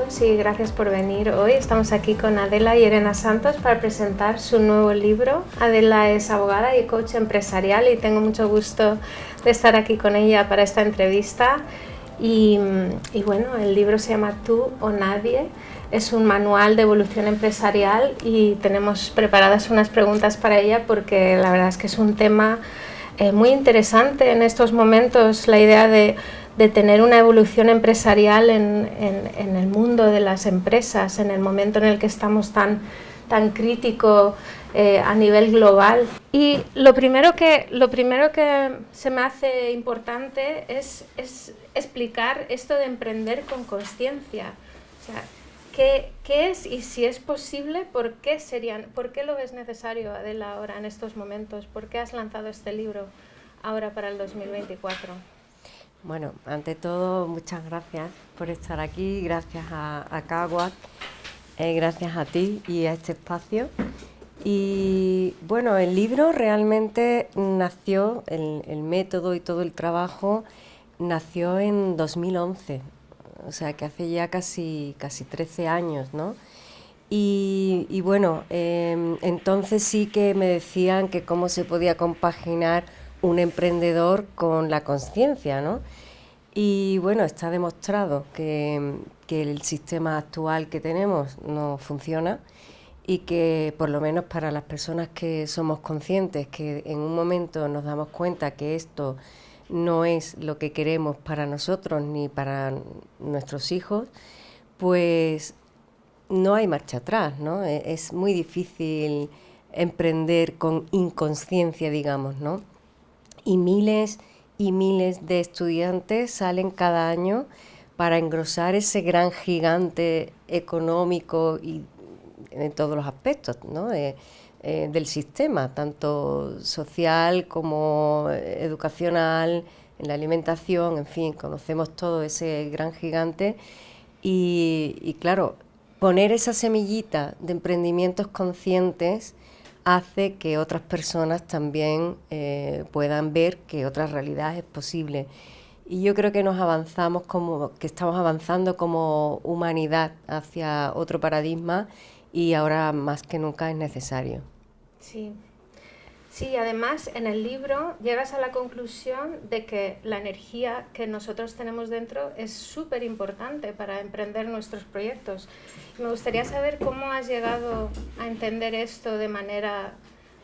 todos y gracias por venir hoy. Estamos aquí con Adela y Elena Santos para presentar su nuevo libro. Adela es abogada y coach empresarial y tengo mucho gusto de estar aquí con ella para esta entrevista. Y bueno, el libro se llama Tú o Nadie. Es un manual de evolución empresarial y tenemos preparadas unas preguntas para ella porque la verdad es que es un tema muy interesante en estos momentos, la idea de tener una evolución empresarial en el mundo de las empresas, en el momento en el que estamos tan crítico a nivel global. Y lo primero que se me hace importante es explicar esto de emprender con consciencia. O sea, ¿qué es y si es posible, por qué lo ves necesario, Adela, ahora en estos momentos? ¿Por qué has lanzado este libro ahora para el 2024? Bueno, ante todo, muchas gracias por estar aquí, gracias a CAWAC, gracias a ti y a este espacio. Y bueno, el libro realmente nació, el método y todo el trabajo nació en 2011, o sea que hace ya casi 13 años, ¿no? Y bueno, entonces sí que me decían que cómo se podía compaginar un emprendedor con la conciencia, ¿no? Y bueno, está demostrado que el sistema actual que tenemos no funciona y que por lo menos para las personas que somos conscientes, que en un momento nos damos cuenta que esto no es lo que queremos para nosotros ni para nuestros hijos, pues no hay marcha atrás, ¿no? Es muy difícil emprender con inconsciencia, digamos, ¿no? Y miles de estudiantes salen cada año para engrosar ese gran gigante económico y en todos los aspectos, ¿no? Del sistema, tanto social como educacional, en la alimentación, en fin, conocemos todo ese gran gigante y claro, poner esa semillita de emprendimientos conscientes hace que otras personas también puedan ver que otra realidad es posible. Y yo creo que que estamos avanzando como humanidad hacia otro paradigma y ahora más que nunca es necesario. Sí, además en el libro llegas a la conclusión de que la energía que nosotros tenemos dentro es súper importante para emprender nuestros proyectos. Me gustaría saber cómo has llegado a entender esto de manera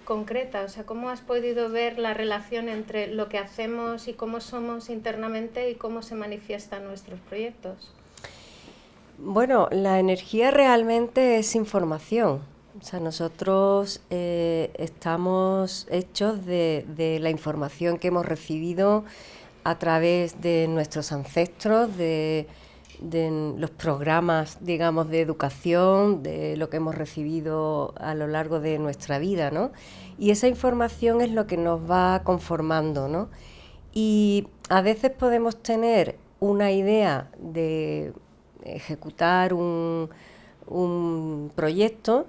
concreta, o sea, cómo has podido ver la relación entre lo que hacemos y cómo somos internamente y cómo se manifiestan nuestros proyectos. Bueno, la energía realmente es información. O sea, nosotros estamos hechos de la información que hemos recibido a través de nuestros ancestros, de los programas, digamos, de educación, de lo que hemos recibido a lo largo de nuestra vida, ¿no? Y esa información es lo que nos va conformando, ¿no? Y a veces podemos tener una idea de ejecutar un proyecto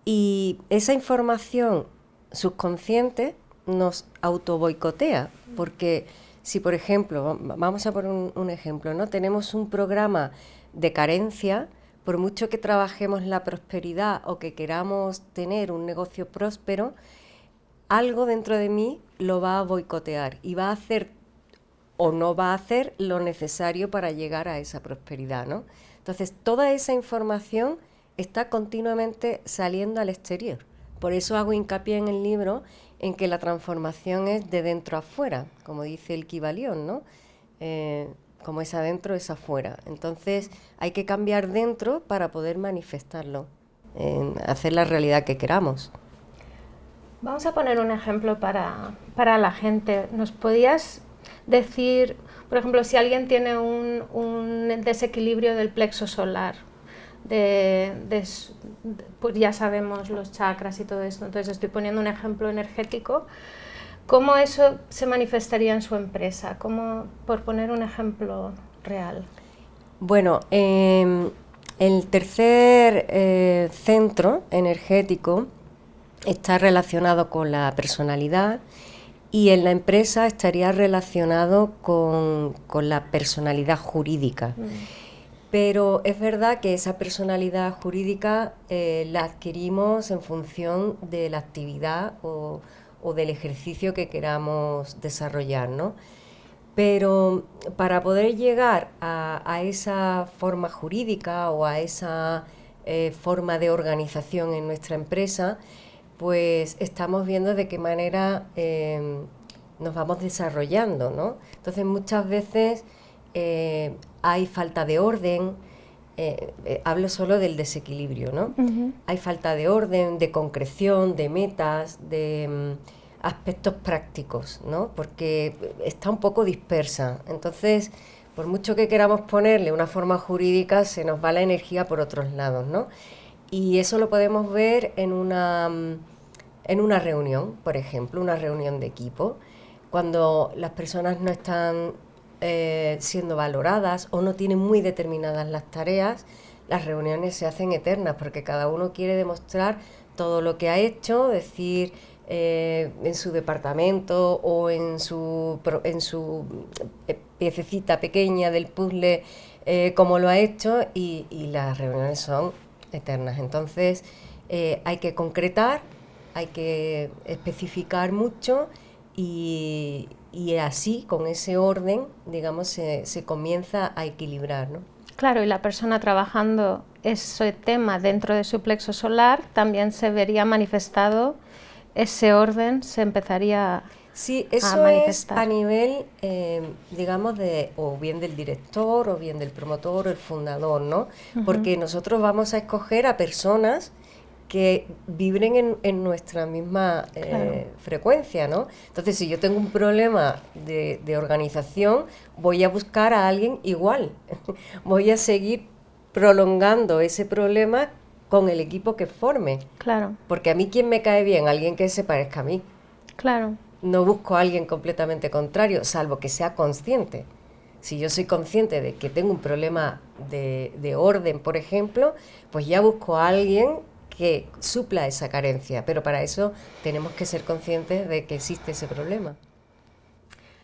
y esa información subconsciente nos autoboicotea, porque si, por ejemplo, vamos a poner un ejemplo, ¿no? Tenemos un programa de carencia, por mucho que trabajemos la prosperidad o que queramos tener un negocio próspero, algo dentro de mí lo va a boicotear y va a hacer o no va a hacer lo necesario para llegar a esa prosperidad, ¿no? Entonces, toda esa información está continuamente saliendo al exterior. Por eso hago hincapié en el libro en que la transformación es de dentro a afuera, como dice el Kybalión, ¿no? Como es adentro, es afuera. Entonces, hay que cambiar dentro para poder manifestarlo, hacer la realidad que queramos. Vamos a poner un ejemplo para la gente. ¿Nos podías decir, por ejemplo, si alguien tiene un desequilibrio del plexo solar, pues ya sabemos los chakras y todo esto, entonces estoy poniendo un ejemplo energético, ¿cómo eso se manifestaría en su empresa? ¿Cómo, por poner un ejemplo real? Bueno, el tercer centro energético está relacionado con la personalidad y en la empresa estaría relacionado con la personalidad jurídica. Pero es verdad que esa personalidad jurídica la adquirimos en función de la actividad o del ejercicio que queramos desarrollar, ¿no? Pero para poder llegar a esa forma jurídica o a esa forma de organización en nuestra empresa, pues estamos viendo de qué manera nos vamos desarrollando, ¿no? Entonces muchas veces hay falta de orden, hablo solo del desequilibrio, ¿no? Hay falta de orden, de concreción, de metas, de aspectos prácticos, ¿no? Porque está un poco dispersa. Entonces, por mucho que queramos ponerle una forma jurídica, se nos va la energía por otros lados, ¿no? Y eso lo podemos ver en una reunión, por ejemplo, una reunión de equipo, cuando las personas no están siendo valoradas o no tienen muy determinadas las tareas, las reuniones se hacen eternas porque cada uno quiere demostrar todo lo que ha hecho, decir en su departamento o en su piececita pequeña del puzzle cómo lo ha hecho y las reuniones son eternas. Entonces hay que concretar, hay que especificar mucho y así, con ese orden, digamos, se comienza a equilibrar, ¿no? Claro, y la persona trabajando ese tema dentro de su plexo solar también se vería manifestado, ese orden se empezaría sí, a eso manifestar. es a nivel, digamos, de o bien del director, o bien del promotor, o el fundador, ¿no? Porque nosotros vamos a escoger a personas que vibren en nuestra misma Claro. frecuencia, ¿no? Entonces, si yo tengo un problema de organización, voy a buscar a alguien igual. Voy a seguir prolongando ese problema con el equipo que forme. Claro, Porque a mí, ¿quién me cae bien? Alguien que se parezca a mí. claro. No busco a alguien completamente contrario, salvo que sea consciente. Si yo soy consciente de que tengo un problema de orden, por ejemplo, pues ya busco a alguien que supla esa carencia, pero para eso tenemos que ser conscientes de que existe ese problema.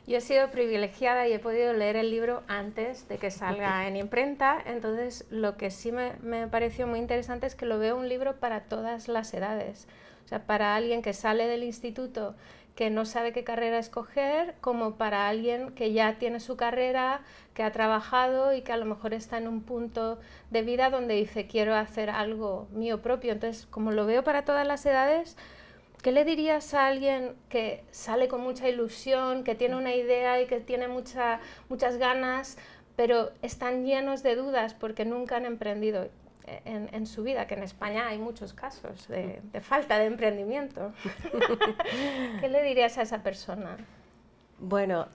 Yo he sido privilegiada y he podido leer el libro antes de que salga en imprenta, entonces lo que sí me pareció muy interesante es que lo veo un libro para todas las edades. O sea, para alguien que sale del instituto que no sabe qué carrera escoger, como para alguien que ya tiene su carrera, que ha trabajado y que a lo mejor está en un punto de vida donde dice quiero hacer algo mío propio. Entonces, como lo veo para todas las edades, ¿qué le dirías a alguien que sale con mucha ilusión, que tiene una idea y que tiene muchas ganas, pero están llenos de dudas porque nunca han emprendido en su vida? Que en España hay muchos casos de falta de emprendimiento. ¿Qué le dirías a esa persona? Bueno,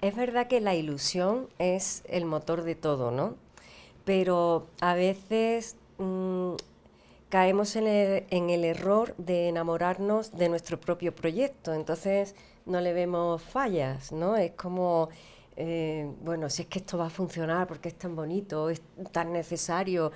es verdad que la ilusión es el motor de todo, ¿no? Pero a veces caemos en el error de enamorarnos de nuestro propio proyecto, entonces no le vemos fallas, ¿no? Es como, bueno, si es que esto va a funcionar porque es tan bonito, es tan necesario,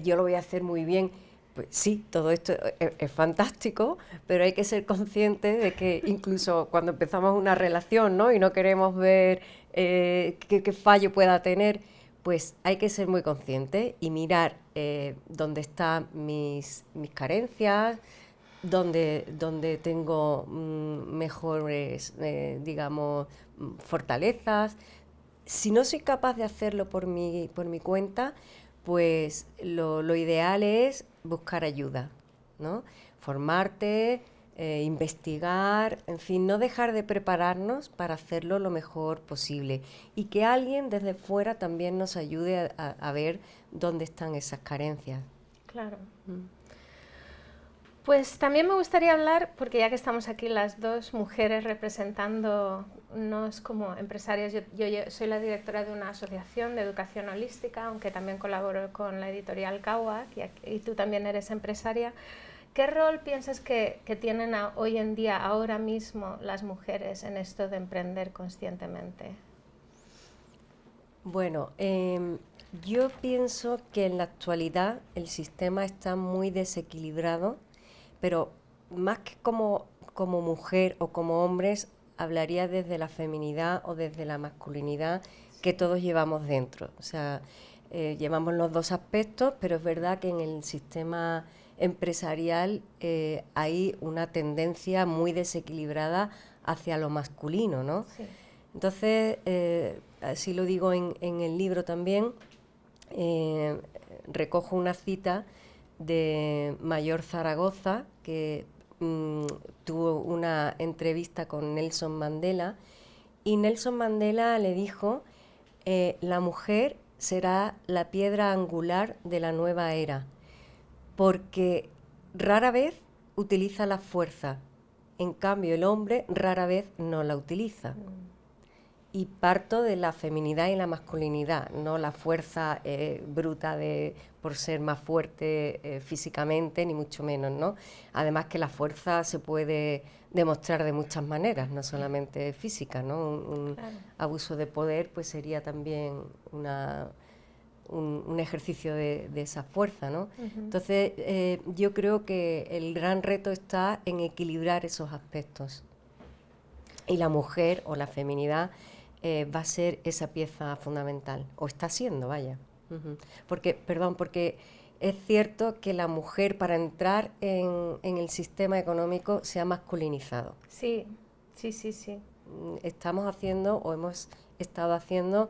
yo lo voy a hacer muy bien. Pues sí, todo esto es fantástico, pero hay que ser conscientes de que incluso cuando empezamos una relación, ¿no? Y no queremos ver qué fallo pueda tener, pues hay que ser muy conscientes y mirar dónde están mis carencias, dónde tengo mejores, digamos, fortalezas. Si no soy capaz de hacerlo por mi cuenta, pues lo ideal es buscar ayuda, ¿no? Formarte, investigar, en fin, no dejar de prepararnos para hacerlo lo mejor posible y que alguien desde fuera también nos ayude a ver dónde están esas carencias. Claro. Pues también me gustaría hablar, porque ya que estamos aquí las dos mujeres representándonos como empresarias, yo soy la directora de una asociación de educación holística, aunque también colaboro con la editorial Kawa, y tú también eres empresaria. ¿Qué rol piensas que tienen hoy en día, ahora mismo, las mujeres en esto de emprender conscientemente? Bueno, yo pienso que en la actualidad el sistema está muy desequilibrado, pero más que como mujer o como hombres, hablaría desde la feminidad o desde la masculinidad que todos llevamos dentro. O sea, llevamos los dos aspectos, pero es verdad que en el sistema empresarial hay una tendencia muy desequilibrada hacia lo masculino, ¿no? Sí. Entonces, así lo digo en el libro también, recojo una cita de Mayor Zaragoza, que tuvo una entrevista con Nelson Mandela, y Nelson Mandela le dijo, la mujer será la piedra angular de la nueva era, porque rara vez utiliza la fuerza, en cambio el hombre rara vez no la utiliza. Y parto de la feminidad y la masculinidad, no la fuerza bruta por ser más fuerte físicamente, ni mucho menos, ¿no? Además que la fuerza se puede demostrar de muchas maneras, no solamente física, ¿no? Un Claro. abuso de poder pues sería también un ejercicio de esa fuerza, ¿no? Entonces, yo creo que el gran reto está en equilibrar esos aspectos. Y la mujer o la feminidad va a ser esa pieza fundamental, o está siendo, vaya. Porque es cierto que la mujer para entrar en el sistema económico se ha masculinizado. Sí, sí, sí, sí. Estamos haciendo o hemos estado haciendo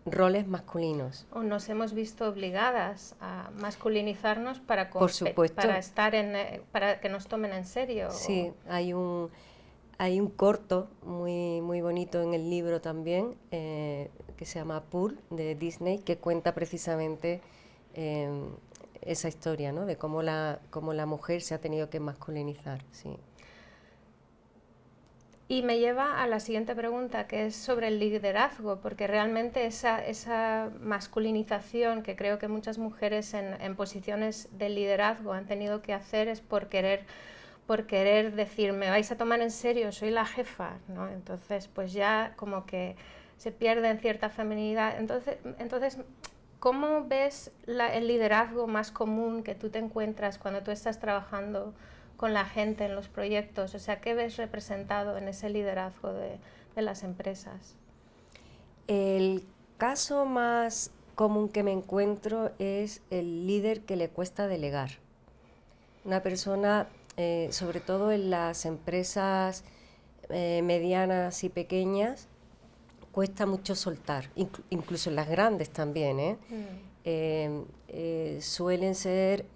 roles masculinos. O nos hemos visto obligadas a masculinizarnos para, Por supuesto. para estar para que nos tomen en serio. Sí, hay un corto muy, muy bonito en el libro también, que se llama Pool, de Disney, que cuenta precisamente esa historia, ¿no? De cómo la mujer se ha tenido que masculinizar, sí. Y me lleva a la siguiente pregunta, que es sobre el liderazgo, porque realmente esa masculinización que creo que muchas mujeres en posiciones de liderazgo han tenido que hacer es por querer decir, me vais a tomar en serio, soy la jefa, ¿no? Entonces, pues ya como que se pierde en cierta feminidad. Entonces, ¿cómo ves el liderazgo más común que tú te encuentras cuando tú estás trabajando con la gente en los proyectos? O sea, ¿qué ves representado en ese liderazgo de las empresas? El caso más común que me encuentro es el líder que le cuesta delegar. Una persona, sobre todo en las empresas medianas y pequeñas, cuesta mucho soltar, incluso en las grandes también, suelen ser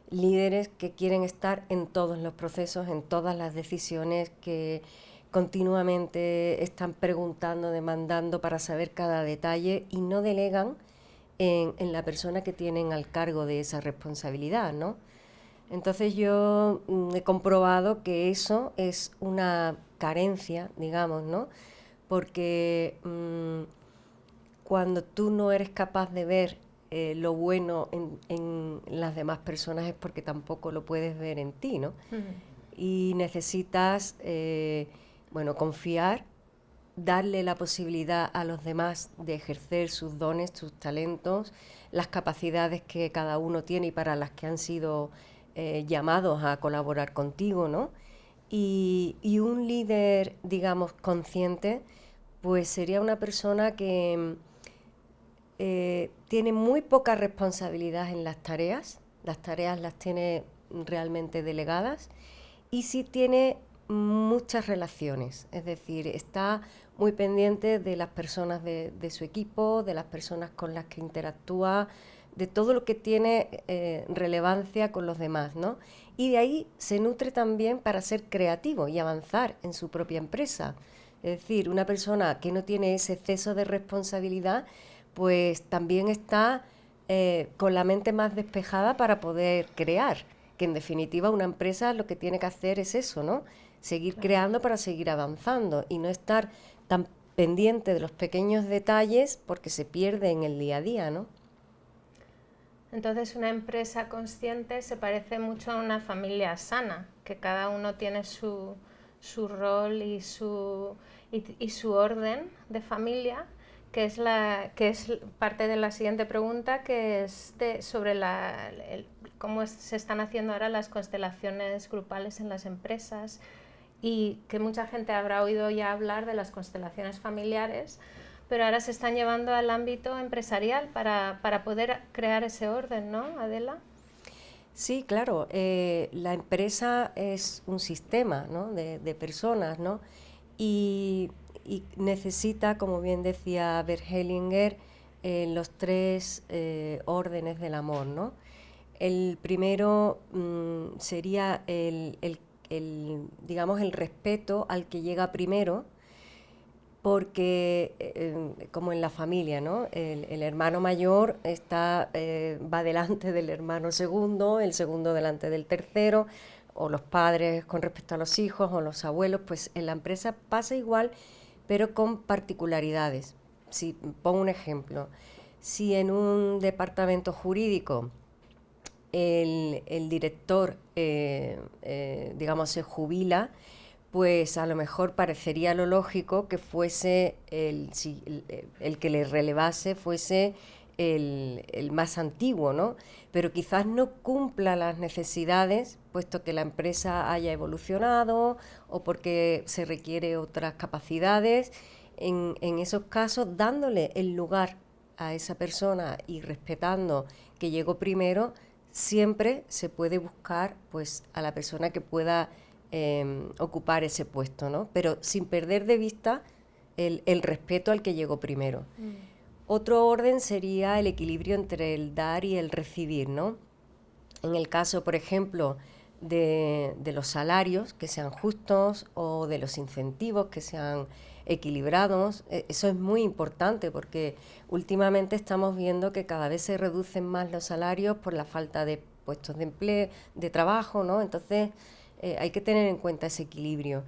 líderes que quieren estar en todos los procesos, en todas las decisiones, que continuamente están preguntando, demandando para saber cada detalle y no delegan en la persona que tienen al cargo de esa responsabilidad, ¿no? Entonces yo he comprobado que eso es una carencia, digamos, ¿no? Porque cuando tú no eres capaz de ver lo bueno en las demás personas es porque tampoco lo puedes ver en ti, ¿no? Y necesitas, confiar, darle la posibilidad a los demás de ejercer sus dones, sus talentos, las capacidades que cada uno tiene y para las que han sido llamados a colaborar contigo, ¿no? Y un líder, digamos, consciente, pues sería una persona que tiene muy poca responsabilidad en las tareas las tiene realmente delegadas, y sí tiene muchas relaciones, es decir, está muy pendiente de las personas de su equipo, de las personas con las que interactúa, de todo lo que tiene relevancia con los demás, ¿no? Y de ahí se nutre también para ser creativo y avanzar en su propia empresa. Es decir, una persona que no tiene ese exceso de responsabilidad, pues también está con la mente más despejada para poder crear, que en definitiva una empresa lo que tiene que hacer es eso, ¿no? Seguir creando para seguir avanzando y no estar tan pendiente de los pequeños detalles porque se pierde en el día a día, ¿no? Entonces una empresa consciente se parece mucho a una familia sana, que cada uno tiene su rol y su orden de familia, que es parte de la siguiente pregunta, que es sobre cómo se están haciendo ahora las constelaciones grupales en las empresas, y que mucha gente habrá oído ya hablar de las constelaciones familiares, pero ahora se están llevando al ámbito empresarial para poder crear ese orden, ¿no, Adela? Sí, claro, la empresa es un sistema, ¿no?, de personas, ¿no? Y necesita, como bien decía Bert Hellinger, los tres órdenes del amor, ¿no? El primero sería digamos, el respeto al que llega primero, porque como en la familia, ¿no? El hermano mayor va delante del hermano segundo, el segundo delante del tercero, o los padres con respecto a los hijos, o los abuelos. Pues en la empresa pasa igual, pero con particularidades. Si pongo un ejemplo, si en un departamento jurídico el director, digamos, se jubila, pues a lo mejor parecería lo lógico que fuese el que le relevase fuese el más antiguo, ¿no? Pero quizás no cumpla las necesidades, puesto que la empresa haya evolucionado o porque se requiere otras capacidades. En esos casos, dándole el lugar a esa persona y respetando que llegó primero, siempre se puede buscar, pues, a la persona que pueda ocupar ese puesto, ¿no? Pero sin perder de vista el respeto al que llegó primero. Otro orden sería el equilibrio entre el dar y el recibir, ¿no? En el caso, por ejemplo, de los salarios, que sean justos, o de los incentivos, que sean equilibrados. Eso es muy importante, porque últimamente estamos viendo que cada vez se reducen más los salarios por la falta de puestos de empleo, de trabajo, ¿no? Entonces hay que tener en cuenta ese equilibrio.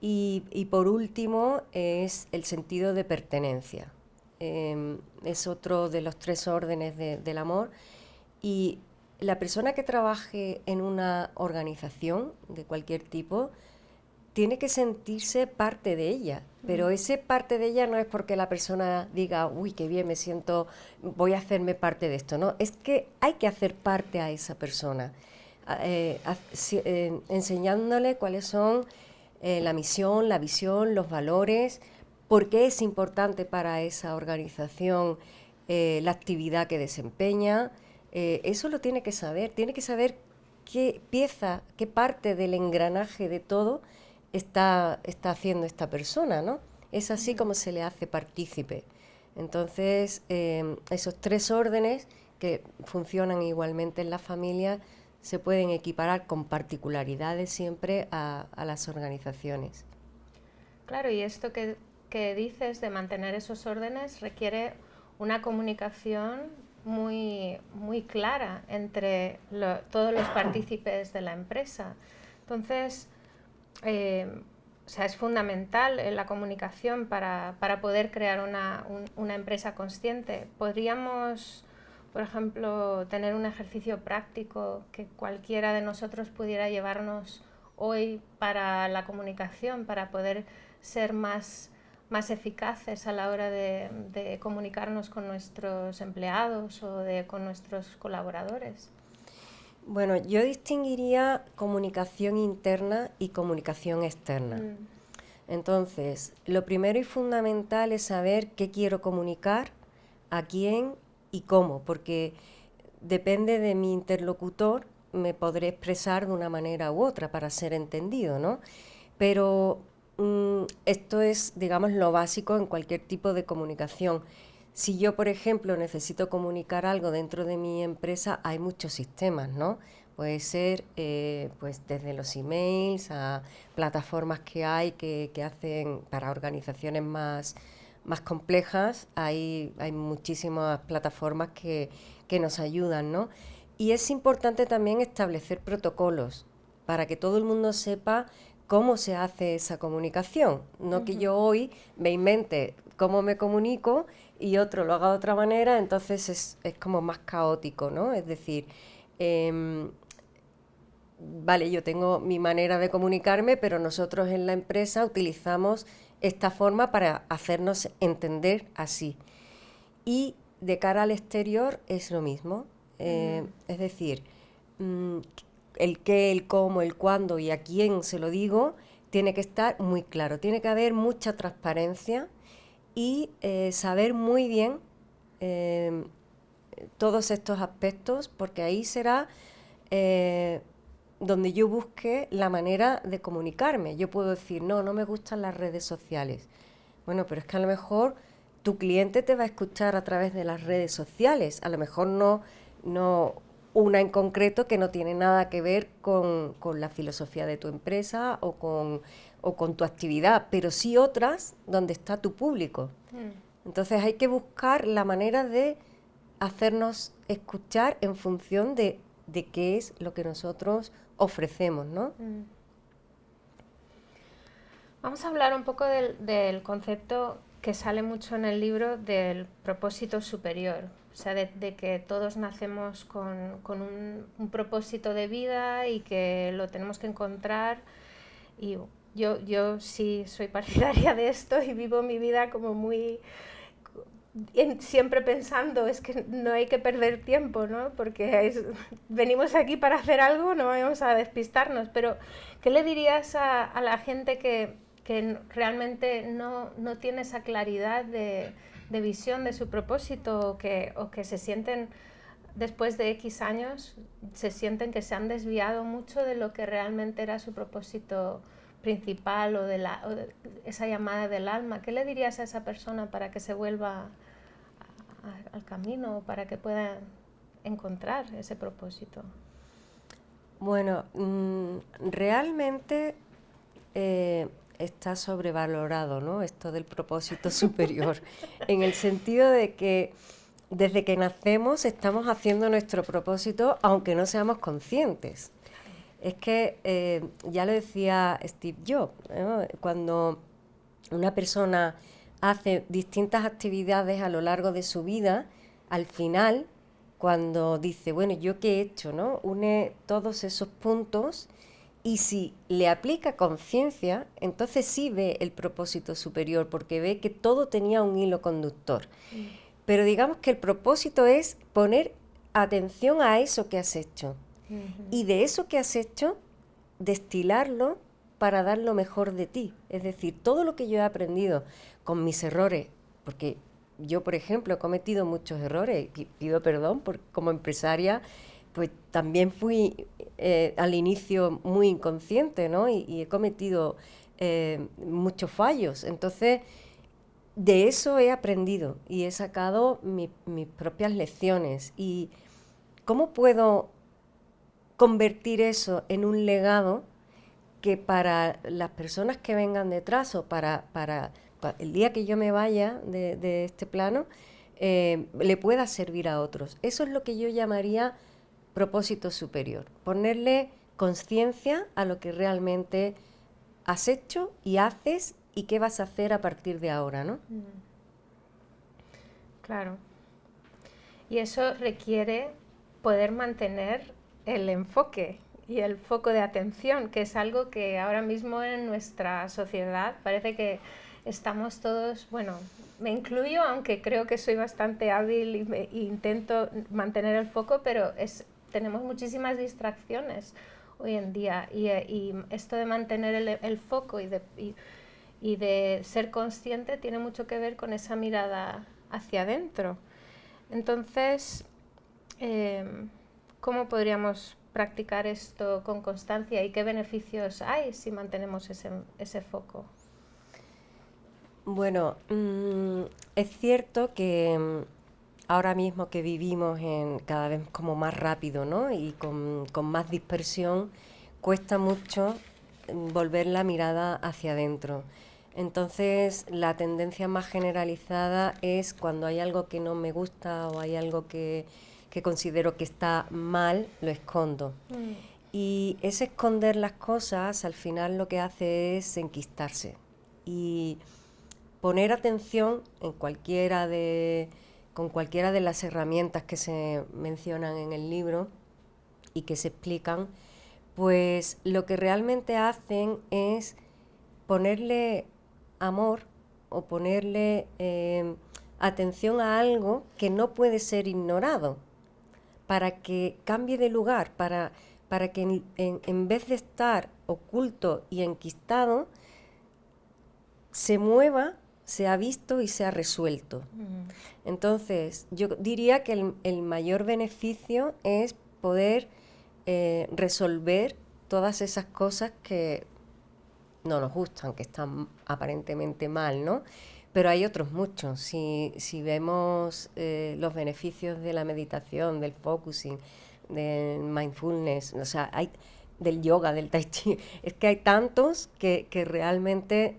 Y por último es el sentido de pertenencia. Es otro de los tres órdenes del amor. Y la persona que trabaje en una organización de cualquier tipo tiene que sentirse parte de ella, pero ese parte de ella no es porque la persona diga, uy, qué bien me siento, voy a hacerme parte de esto, ¿no? Es que hay que hacer parte a esa persona, enseñándole cuáles son la misión, la visión, los valores, por qué es importante para esa organización la actividad que desempeña. Eso lo tiene que saber qué pieza, qué parte del engranaje de todo está haciendo esta persona, ¿no? Es así como se le hace partícipe. Entonces, esos tres órdenes que funcionan igualmente en la familia se pueden equiparar con particularidades siempre a las organizaciones. Claro, y esto que dices de mantener esos órdenes requiere una comunicación muy, muy clara entre todos los partícipes de la empresa. Entonces, o sea, es fundamental la comunicación para poder crear una empresa consciente. Podríamos, por ejemplo, tener un ejercicio práctico que cualquiera de nosotros pudiera llevarnos hoy para la comunicación, para poder ser más eficaces a la hora de comunicarnos con nuestros empleados o con nuestros colaboradores. Bueno, yo distinguiría comunicación interna y comunicación externa. Entonces, lo primero y fundamental es saber qué quiero comunicar, a quién y cómo, porque depende de mi interlocutor, me podré expresar de una manera u otra para ser entendido, ¿no? Pero esto es, digamos, lo básico en cualquier tipo de comunicación. Si yo, por ejemplo, necesito comunicar algo dentro de mi empresa, hay muchos sistemas, ¿no? Puede ser pues desde los emails a plataformas que hay que hacen para organizaciones más complejas. Hay muchísimas plataformas que nos ayudan, ¿no? Y es importante también establecer protocolos para que todo el mundo sepa cómo se hace esa comunicación. No que yo hoy me invente cómo me comunico y otro lo haga de otra manera, entonces es como más caótico, ¿no? Es decir, vale, yo tengo mi manera de comunicarme, pero nosotros en la empresa utilizamos esta forma para hacernos entender así. Y de cara al exterior es lo mismo. Es decir, el qué, el cómo, el cuándo y a quién se lo digo tiene que estar muy claro. Tiene que haber mucha transparencia y saber muy bien eh, todos estos aspectos, porque ahí será donde yo busque la manera de comunicarme. Yo puedo decir, no, no me gustan las redes sociales. Bueno, pero es que a lo mejor tu cliente te va a escuchar a través de las redes sociales, a lo mejor no una en concreto que no tiene nada que ver con la filosofía de tu empresa o con tu actividad, pero sí otras donde está tu público. Entonces hay que buscar la manera de hacernos escuchar en función de qué es lo que nosotros ofrecemos, ¿no? Vamos a hablar un poco del concepto que sale mucho en el libro del propósito superior, o sea, de que todos nacemos con un propósito de vida y que lo tenemos que encontrar. Y yo sí soy partidaria de esto y vivo mi vida como muy siempre pensando, es que no hay que perder tiempo, ¿no? Porque venimos aquí para hacer algo, no vamos a despistarnos. Pero ¿qué le dirías a la gente que realmente no tiene esa claridad de visión de su propósito, o que se sienten, después de X años, se sienten que se han desviado mucho de lo que realmente era su propósito principal o de esa llamada del alma? ¿Qué le dirías a esa persona para que se vuelva al camino, para que pueda encontrar ese propósito? Bueno, realmente está sobrevalorado, ¿no? Esto del propósito superior, en el sentido de que desde que nacemos estamos haciendo nuestro propósito aunque no seamos conscientes. Es que ya lo decía Steve Jobs, ¿no? Cuando una persona hace distintas actividades a lo largo de su vida, al final, cuando dice, bueno, ¿yo qué he hecho? ¿No? Une todos esos puntos y si le aplica conciencia, entonces sí ve el propósito superior, porque ve que todo tenía un hilo conductor. Pero digamos que el propósito es poner atención a eso que has hecho. Y de eso que has hecho, destilarlo para dar lo mejor de ti. Es decir, todo lo que yo he aprendido con mis errores, porque yo, por ejemplo, he cometido muchos errores, pido perdón, porque como empresaria, pues también fui al inicio muy inconsciente, ¿no? Y he cometido muchos fallos. Entonces, de eso he aprendido y he sacado mis propias lecciones. ¿Y cómo puedo convertir eso en un legado que para las personas que vengan detrás o para el día que yo me vaya de este plano, le pueda servir a otros? Eso es lo que yo llamaría propósito superior, ponerle conciencia a lo que realmente has hecho y haces y qué vas a hacer a partir de ahora, ¿no? Claro. Y eso requiere poder mantener el enfoque y el foco de atención, que es algo que ahora mismo en nuestra sociedad parece que estamos todos, bueno, me incluyo, aunque creo que soy bastante hábil y intento mantener el foco, pero tenemos muchísimas distracciones hoy en día, y esto de mantener el foco y de ser consciente tiene mucho que ver con esa mirada hacia adentro. Entonces, ¿cómo podríamos practicar esto con constancia y qué beneficios hay si mantenemos ese foco? Bueno, es cierto que ahora mismo que vivimos cada vez como más rápido, ¿no? Y con más dispersión, cuesta mucho volver la mirada hacia adentro. Entonces, la tendencia más generalizada es cuando hay algo que no me gusta o hay algo que considero que está mal, lo escondo. Y ese esconder las cosas al final lo que hace es enquistarse y poner atención con cualquiera de las herramientas que se mencionan en el libro y que se explican, pues lo que realmente hacen es ponerle amor o ponerle atención a algo que no puede ser ignorado, para que cambie de lugar, para que en vez de estar oculto y enquistado, se mueva, se ha visto y se ha resuelto. Entonces, yo diría que el mayor beneficio es poder resolver todas esas cosas que no nos gustan, que están aparentemente mal, ¿no? Pero hay otros muchos. Si vemos los beneficios de la meditación, del focusing, del mindfulness, o sea, del yoga, del tai chi, es que hay tantos que realmente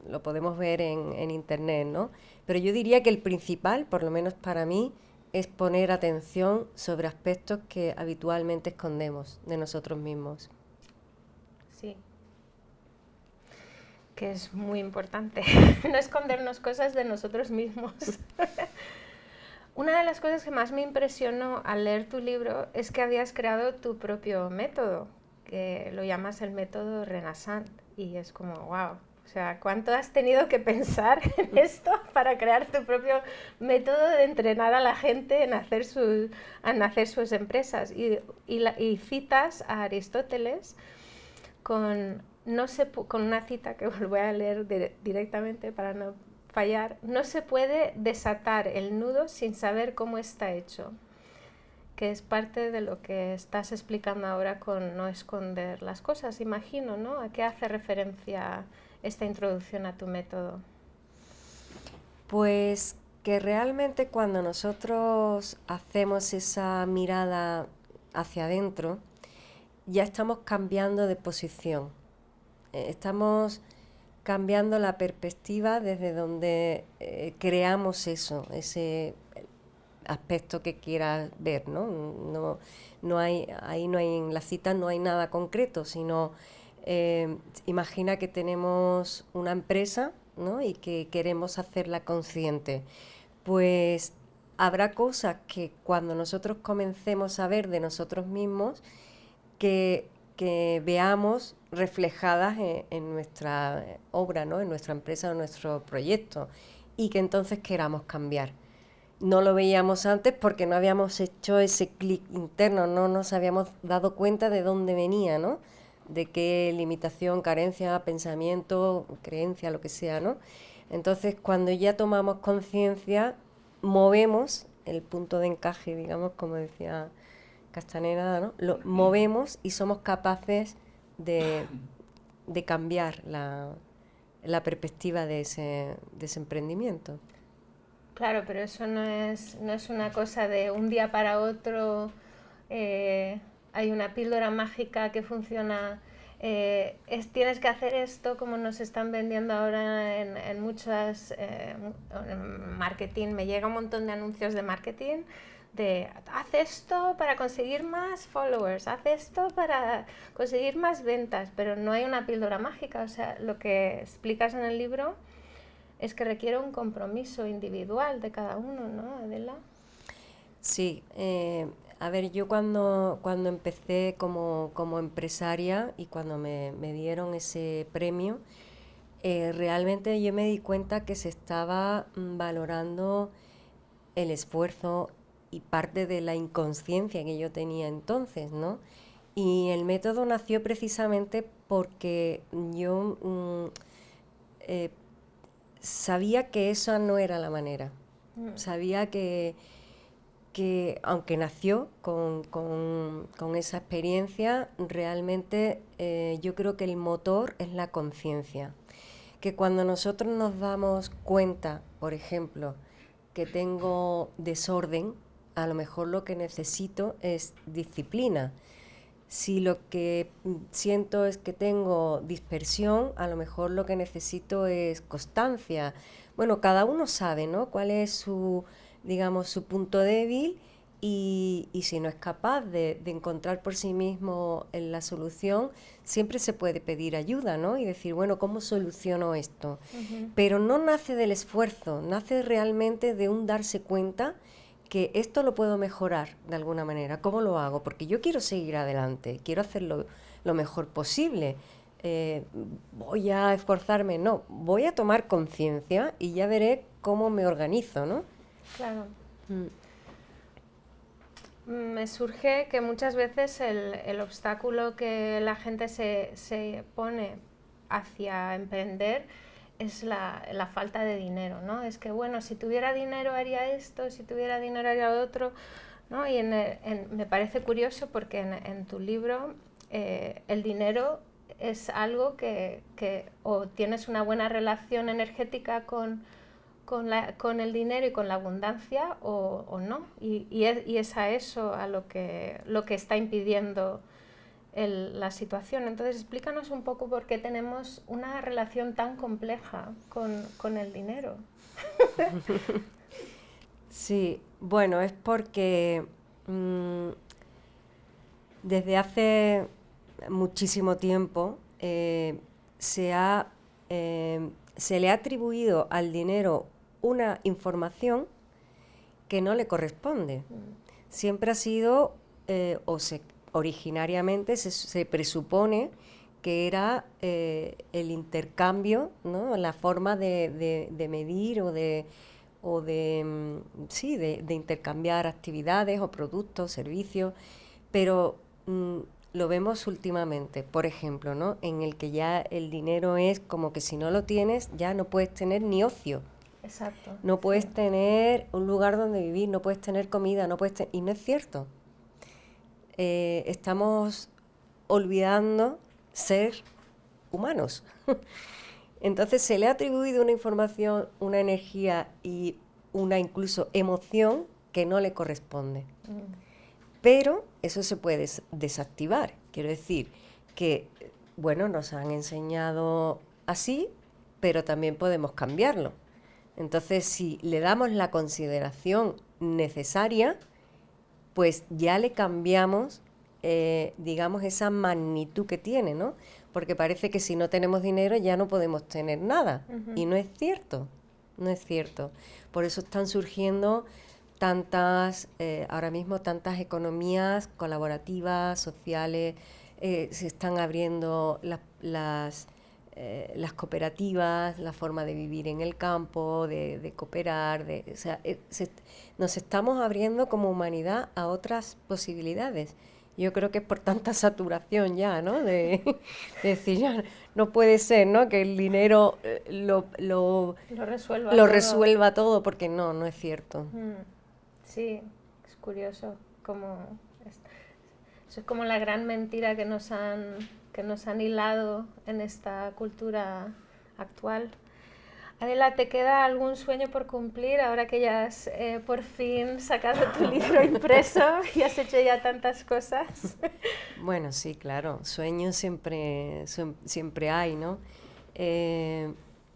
lo podemos ver en internet, ¿no? Pero yo diría que el principal, por lo menos para mí, es poner atención sobre aspectos que habitualmente escondemos de nosotros mismos. Sí, que es muy importante, no escondernos cosas de nosotros mismos. Una de las cosas que más me impresionó al leer tu libro es que habías creado tu propio método, que lo llamas el método Renaissance, y es como, wow, o sea, ¿cuánto has tenido que pensar en esto para crear tu propio método de entrenar a la gente en hacer sus empresas? Y citas a Aristóteles con una cita que os voy a leer directamente para no fallar: no se puede desatar el nudo sin saber cómo está hecho, que es parte de lo que estás explicando ahora con no esconder las cosas, imagino, ¿no? ¿A qué hace referencia esta introducción a tu método? Pues que realmente cuando nosotros hacemos esa mirada hacia adentro, ya estamos cambiando de posición. Estamos cambiando la perspectiva desde donde creamos eso, ese aspecto que quieras ver, ¿no? No hay, ahí no hay, en la cita no hay nada concreto, sino imagina que tenemos una empresa, ¿no? Y que queremos hacerla consciente. Pues habrá cosas que cuando nosotros comencemos a ver de nosotros mismos, que veamos reflejadas en nuestra obra, ¿no? En nuestra empresa o en nuestro proyecto, y que entonces queramos cambiar. No lo veíamos antes porque no habíamos hecho ese clic interno, no nos habíamos dado cuenta de dónde venía, ¿no? De qué limitación, carencia, pensamiento, creencia, lo que sea, ¿no? Entonces, cuando ya tomamos conciencia, movemos el punto de encaje, digamos, como decía Castaneda, ¿no? Lo movemos y somos capaces de cambiar la perspectiva de ese emprendimiento. Claro, pero eso no es una cosa de un día para otro, hay una píldora mágica que funciona, tienes que hacer esto como nos están vendiendo ahora en muchas, en marketing. Me llega un montón de anuncios de marketing de haz esto para conseguir más followers, haz esto para conseguir más ventas, pero no hay una píldora mágica. O sea, lo que explicas en el libro es que requiere un compromiso individual de cada uno, ¿no, Adela? Sí, a ver, yo cuando empecé como empresaria y cuando me dieron ese premio, realmente yo me di cuenta que se estaba valorando el esfuerzo y parte de la inconsciencia que yo tenía entonces, ¿no? Y el método nació precisamente porque yo sabía que esa no era la manera. Sabía que aunque nació con esa experiencia, realmente yo creo que el motor es la conciencia. Que cuando nosotros nos damos cuenta, por ejemplo, que tengo desorden, a lo mejor lo que necesito es disciplina. Si lo que siento es que tengo dispersión, a lo mejor lo que necesito es constancia. Bueno, cada uno sabe, ¿no? Cuál es su, digamos, su punto débil y si no es capaz de encontrar por sí mismo la solución, siempre se puede pedir ayuda, ¿no? Y decir, bueno, ¿cómo soluciono esto? Pero no nace del esfuerzo, nace realmente de un darse cuenta que esto lo puedo mejorar de alguna manera. ¿Cómo lo hago? Porque yo quiero seguir adelante, quiero hacerlo lo mejor posible. Voy a esforzarme, no, voy a tomar conciencia y ya veré cómo me organizo, ¿no? Claro. Me surge que muchas veces el obstáculo que la gente se pone hacia emprender es la falta de dinero, ¿no? Es que, bueno, si tuviera dinero haría esto, si tuviera dinero haría lo otro, ¿no? Y me parece curioso porque en tu libro el dinero es algo que o tienes una buena relación energética con el dinero y con la abundancia o no. Y es a eso a lo que está impidiendo la situación. Entonces explícanos un poco por qué tenemos una relación tan compleja con el dinero. Sí, bueno, es porque desde hace muchísimo tiempo se le ha atribuido al dinero una información que no le corresponde. Siempre ha sido, originariamente se presupone que era el intercambio, ¿no? La forma de medir o de intercambiar actividades o productos, servicios, pero lo vemos últimamente, por ejemplo, ¿no? En el que ya el dinero es como que si no lo tienes ya no puedes tener ni ocio. Exacto. No puedes tener un lugar donde vivir, no puedes tener comida, y no es cierto. Estamos olvidando ser humanos. Entonces se le ha atribuido una información, una energía y una incluso emoción que no le corresponde. Pero eso se puede desactivar. Quiero decir que, bueno, nos han enseñado así, pero también podemos cambiarlo. Entonces, si le damos la consideración necesaria, pues ya le cambiamos, digamos, esa magnitud que tiene, ¿no? Porque parece que si no tenemos dinero ya no podemos tener nada. Y no es cierto, no es cierto. Por eso están surgiendo ahora mismo tantas economías colaborativas, sociales, se están abriendo las cooperativas, la forma de vivir en el campo, de cooperar, nos estamos abriendo como humanidad a otras posibilidades. Yo creo que es por tanta saturación ya, ¿no? De decir, ya no puede ser, ¿no? Que el dinero lo resuelva todo, porque no es cierto. Sí, es curioso eso es como la gran mentira que nos han hilado en esta cultura actual. Adela, ¿te queda algún sueño por cumplir ahora que ya has por fin sacado tu libro impreso y has hecho ya tantas cosas? Bueno, sí, claro, sueños siempre hay, ¿no?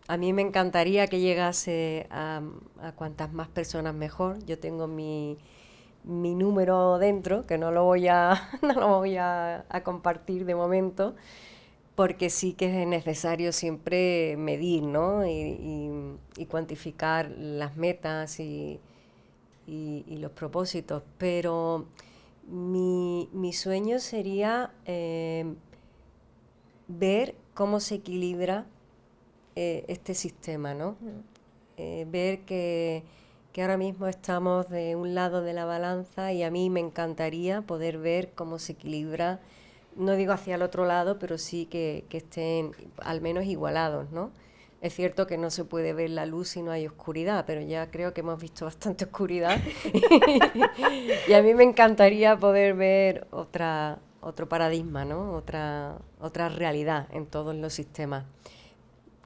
A mí me encantaría que llegase a cuantas más personas mejor. Yo tengo mi número dentro, que no lo voy a compartir de momento, porque sí que es necesario siempre medir, ¿no? y cuantificar las metas y los propósitos. Pero mi sueño sería ver cómo se equilibra este sistema, ¿no? Ver que ahora mismo estamos de un lado de la balanza y a mí me encantaría poder ver cómo se equilibra, no digo hacia el otro lado, pero sí que estén al menos igualados, ¿no? Es cierto que no se puede ver la luz si no hay oscuridad, pero ya creo que hemos visto bastante oscuridad y a mí me encantaría poder ver otro paradigma, ¿no? Otra realidad en todos los sistemas.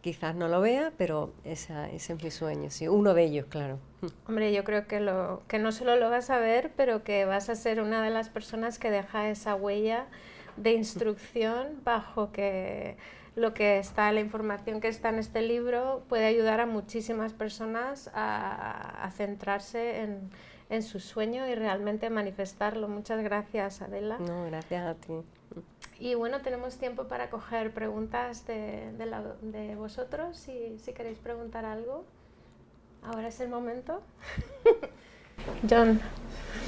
Quizás no lo vea, pero ese es mi sueño, sí, uno de ellos, claro. Hombre, yo creo que no solo lo vas a ver, pero que vas a ser una de las personas que deja esa huella de instrucción bajo que la información que está en este libro puede ayudar a muchísimas personas a centrarse en su sueño y realmente manifestarlo. Muchas gracias, Adela. No, gracias a ti. Y bueno, tenemos tiempo para coger preguntas de vosotros, si queréis preguntar algo. Ahora es el momento. John.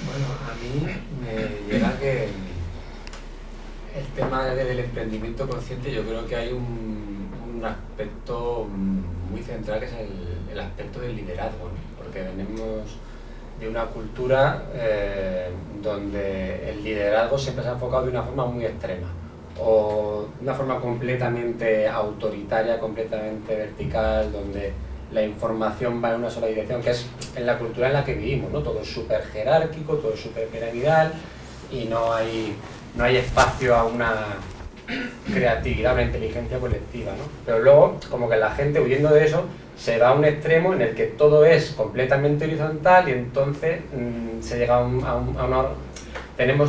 Bueno, a mí me llega que el tema del emprendimiento consciente, yo creo que hay un aspecto muy central, que es el aspecto del liderazgo, ¿no? Porque venimos de una cultura donde el liderazgo siempre se ha enfocado de una forma muy extrema. o de una forma completamente autoritaria, completamente vertical, donde la información va en una sola dirección, que es en la cultura en la que vivimos, ¿no? Todo es súper jerárquico, todo es súper piramidal y no hay espacio a una creatividad, a una inteligencia colectiva, ¿no? Pero luego, como que la gente, huyendo de eso, se va a un extremo en el que todo es completamente horizontal y entonces se llega a una...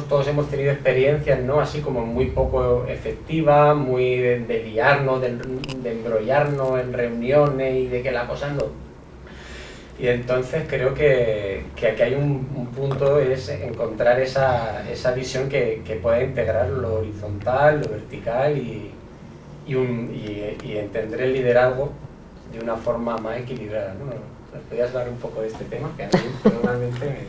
Todos hemos tenido experiencias, ¿no? Así como muy poco efectivas, muy de liarnos, de embrollarnos en reuniones y de que la cosa no... Y entonces creo que aquí hay un punto, es encontrar esa visión que pueda integrar lo horizontal, lo vertical y entender el liderazgo de una forma más equilibrada, ¿no? ¿Nos podías hablar un poco de este tema? Que a mí normalmente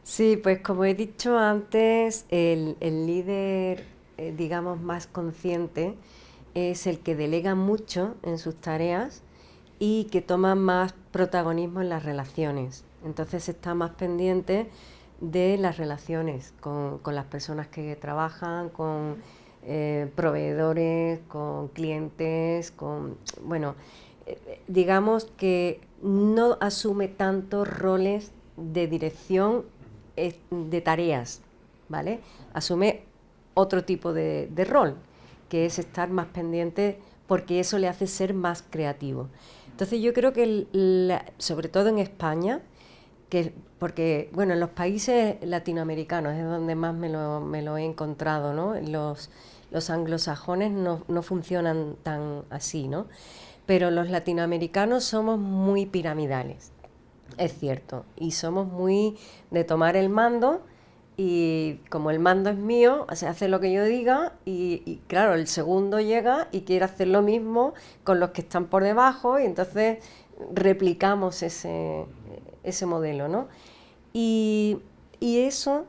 Sí, pues como he dicho antes, el líder, digamos, más consciente es el que delega mucho en sus tareas y que toma más protagonismo en las relaciones. Entonces está más pendiente de las relaciones con las personas que trabajan, con proveedores, con clientes, bueno, digamos que no asume tantos roles de dirección de tareas, ¿vale? Asume otro tipo de rol, que es estar más pendiente porque eso le hace ser más creativo. Entonces yo creo que, sobre todo en España, porque bueno, en los países latinoamericanos es donde más me lo he encontrado, ¿no? Los anglosajones no funcionan tan así, ¿no? Pero los latinoamericanos somos muy piramidales, es cierto, y somos muy de tomar el mando, y como el mando es mío, se hace lo que yo diga y claro, el segundo llega y quiere hacer lo mismo con los que están por debajo y entonces replicamos ese modelo, ¿no? Y eso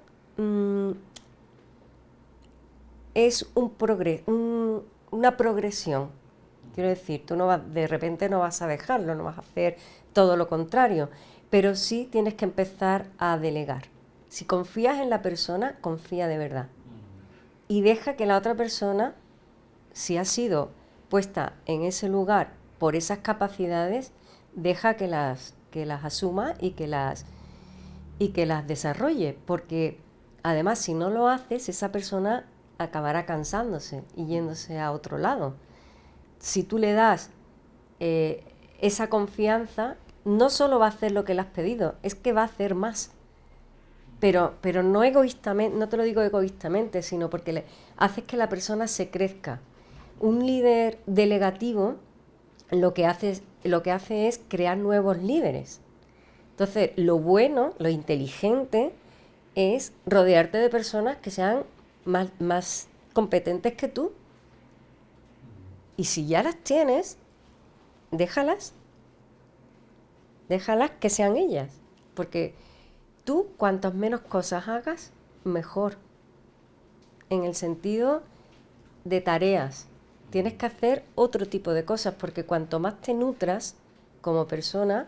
es una progresión. Quiero decir, tú de repente no vas a dejarlo, no vas a hacer todo lo contrario, pero sí tienes que empezar a delegar. Si confías en la persona, confía de verdad. Y deja que la otra persona, si ha sido puesta en ese lugar por esas capacidades, deja que las asuma y que las desarrolle. Porque además, si no lo haces, esa persona acabará cansándose y yéndose a otro lado. Si tú le das esa confianza, no solo va a hacer lo que le has pedido, es que va a hacer más. Pero no egoístamente, no te lo digo egoístamente, sino porque haces que la persona se crezca. Un líder delegativo lo que hace es crear nuevos líderes. Entonces, lo bueno, lo inteligente, es rodearte de personas que sean más competentes que tú. Y si ya las tienes, déjalas que sean ellas, porque tú, cuantas menos cosas hagas, mejor. En el sentido de tareas. Tienes que hacer otro tipo de cosas, porque cuanto más te nutras como persona,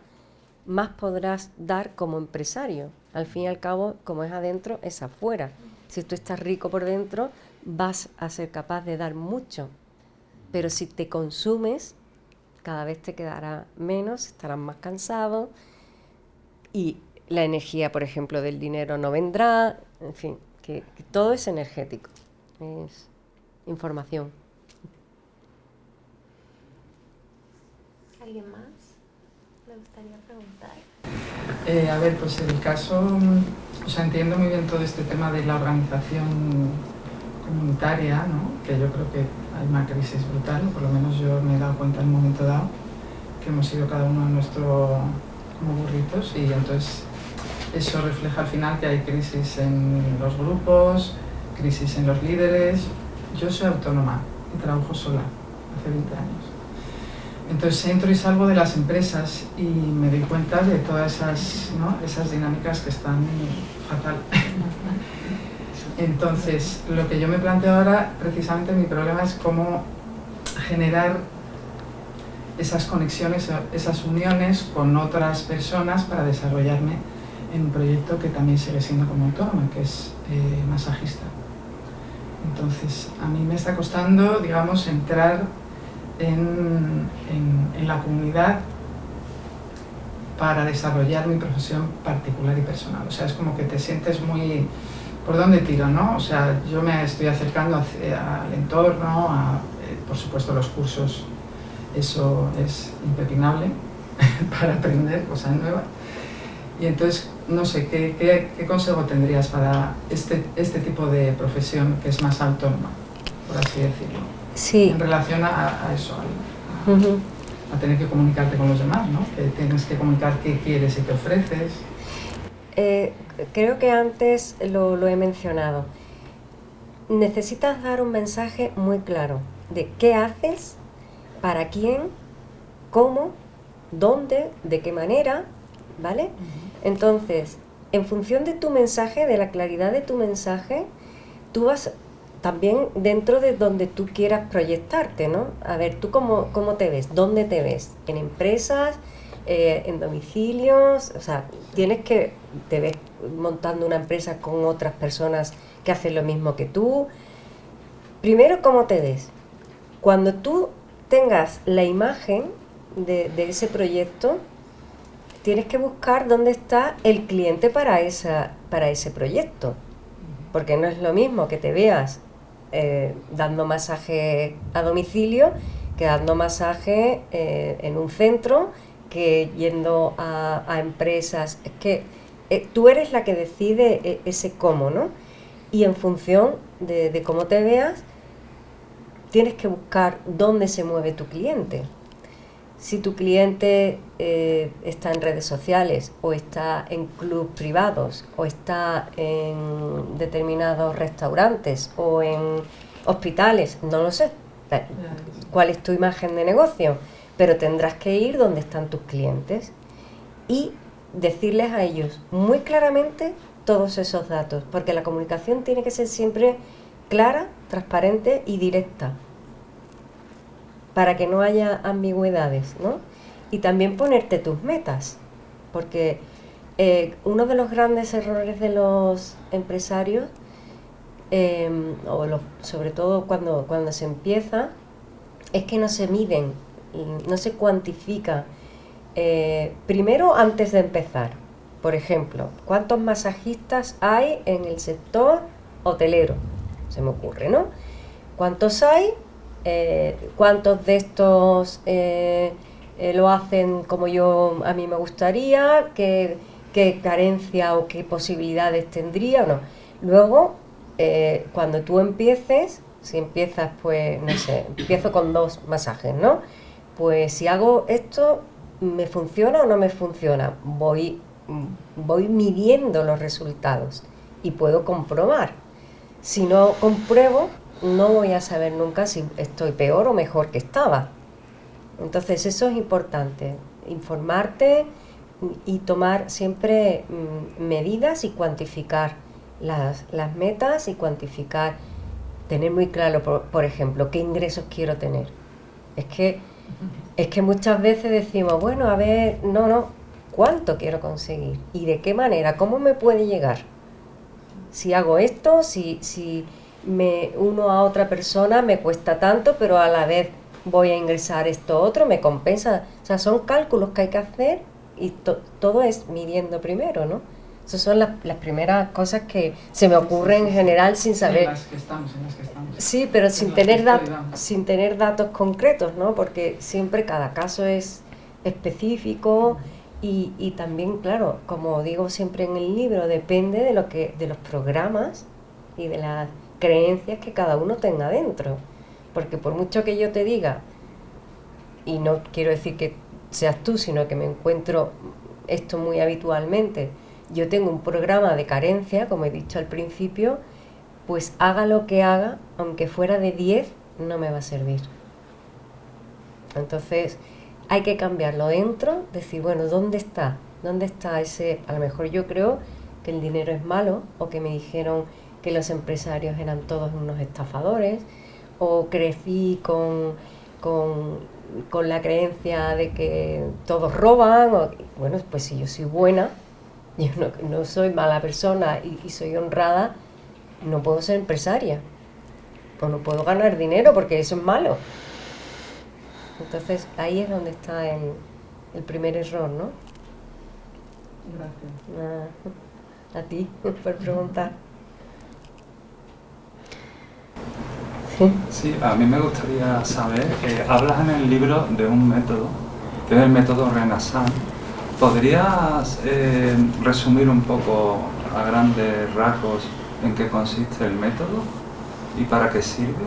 más podrás dar como empresario. Al fin y al cabo, como es adentro, es afuera. Si tú estás rico por dentro, vas a ser capaz de dar mucho. Pero si te consumes, cada vez te quedará menos, estarás más cansado y la energía, por ejemplo, del dinero no vendrá, en fin, que todo es energético, es información. ¿Alguien más le gustaría preguntar? A ver, pues en el caso, o sea, entiendo muy bien todo este tema de la organización comunitaria, ¿no? Que yo creo que hay una crisis brutal, por lo menos yo me he dado cuenta en un momento dado, que hemos sido cada uno en nuestro como burritos y entonces eso refleja al final que hay crisis en los grupos, crisis en los líderes. Yo soy autónoma y trabajo sola hace 20 años. Entonces entro y salgo de las empresas y me doy cuenta de todas esas, ¿no? Esas dinámicas que están fatal. Entonces, lo que yo me planteo ahora, precisamente mi problema es cómo generar esas conexiones, esas uniones con otras personas para desarrollarme en un proyecto que también sigue siendo como autónoma, que es masajista. Entonces, a mí me está costando, digamos, entrar en la comunidad para desarrollar mi profesión particular y personal. O sea, es como que te sientes muy... ¿Por dónde tiro, no? O sea, yo me estoy acercando al entorno, por supuesto los cursos, eso es impepinable para aprender cosas nuevas. Y entonces, no sé, ¿qué consejo tendrías para este tipo de profesión que es más autónoma, por así decirlo? Sí. En relación a eso, a tener que comunicarte con los demás, ¿no? Que tienes que comunicar qué quieres y qué ofreces. Creo que antes lo he mencionado. Necesitas dar un mensaje muy claro de qué haces, para quién, cómo, dónde, de qué manera, ¿vale? Entonces, en función de tu mensaje, de la claridad de tu mensaje, tú vas también dentro de donde tú quieras proyectarte, ¿no? A ver, ¿tú cómo te ves? ¿Dónde te ves? ¿En empresas? ¿En domicilios? O sea, te ves montando una empresa con otras personas que hacen lo mismo que tú. Primero, ¿cómo te ves? Cuando tú tengas la imagen de ese proyecto, tienes que buscar dónde está el cliente para ese proyecto. Porque no es lo mismo que te veas dando masaje a domicilio que dando masaje en un centro, que yendo a empresas. Es que tú eres la que decide ese cómo, ¿no? Y en función de cómo te veas, tienes que buscar dónde se mueve tu cliente. Si tu cliente está en redes sociales, o está en clubes privados, o está en determinados restaurantes, o en hospitales, no lo sé cuál es tu imagen de negocio, pero tendrás que ir donde están tus clientes y decirles a ellos muy claramente todos esos datos, porque la comunicación tiene que ser siempre clara, transparente y directa, para que no haya ambigüedades, ¿no? Y también ponerte tus metas, porque uno de los grandes errores de los empresarios, sobre todo cuando se empieza, es que no se miden, no se cuantifica. Primero, antes de empezar, por ejemplo, ¿cuántos masajistas hay en el sector hotelero? Se me ocurre, ¿no? ¿Cuántos hay? ¿Cuántos de estos lo hacen como a mí me gustaría? ¿Qué carencia o qué posibilidades tendría o no? Luego, cuando tú empieces, si empiezas, pues, no sé, empiezo con 2 masajes, ¿no? Pues si hago esto, ¿me funciona o no me funciona? Voy midiendo los resultados y puedo comprobar. Si no compruebo, no voy a saber nunca si estoy peor o mejor que estaba. Entonces eso es importante, informarte y tomar siempre medidas y cuantificar las metas y cuantificar, tener muy claro, por ejemplo, qué ingresos quiero tener. Es que muchas veces decimos, bueno, a ver, no, ¿cuánto quiero conseguir? ¿Y de qué manera? ¿Cómo me puede llegar? Si hago esto, si me uno a otra persona me cuesta tanto, pero a la vez voy a ingresar esto otro, me compensa. O sea, son cálculos que hay que hacer y todo es midiendo primero, ¿no? Esas son las primeras cosas que se me ocurren en general sin saber. En las que estamos. Sí, pero sin tener datos concretos, ¿no? Porque siempre cada caso es específico y también, claro, como digo siempre en el libro, depende de los programas y de las creencias que cada uno tenga dentro. Porque por mucho que yo te diga, y no quiero decir que seas tú, sino que me encuentro esto muy habitualmente, yo tengo un programa de carencia, como he dicho al principio, pues haga lo que haga, aunque fuera de 10, no me va a servir. Entonces hay que cambiarlo dentro, decir, bueno, ¿dónde está ese? A lo mejor yo creo que el dinero es malo, o que me dijeron que los empresarios eran todos unos estafadores, o crecí con la creencia de que todos roban, bueno, pues si yo soy buena, yo no soy mala persona y soy honrada, no puedo ser empresaria. pues no puedo ganar dinero porque eso es malo. Entonces ahí es donde está el primer error, ¿no? Gracias. A ti por preguntar. Sí, a mí me gustaría saber, hablas en el libro de un método, que es el método Renaissance. ¿Podrías resumir un poco a grandes rasgos en qué consiste el método y para qué sirve?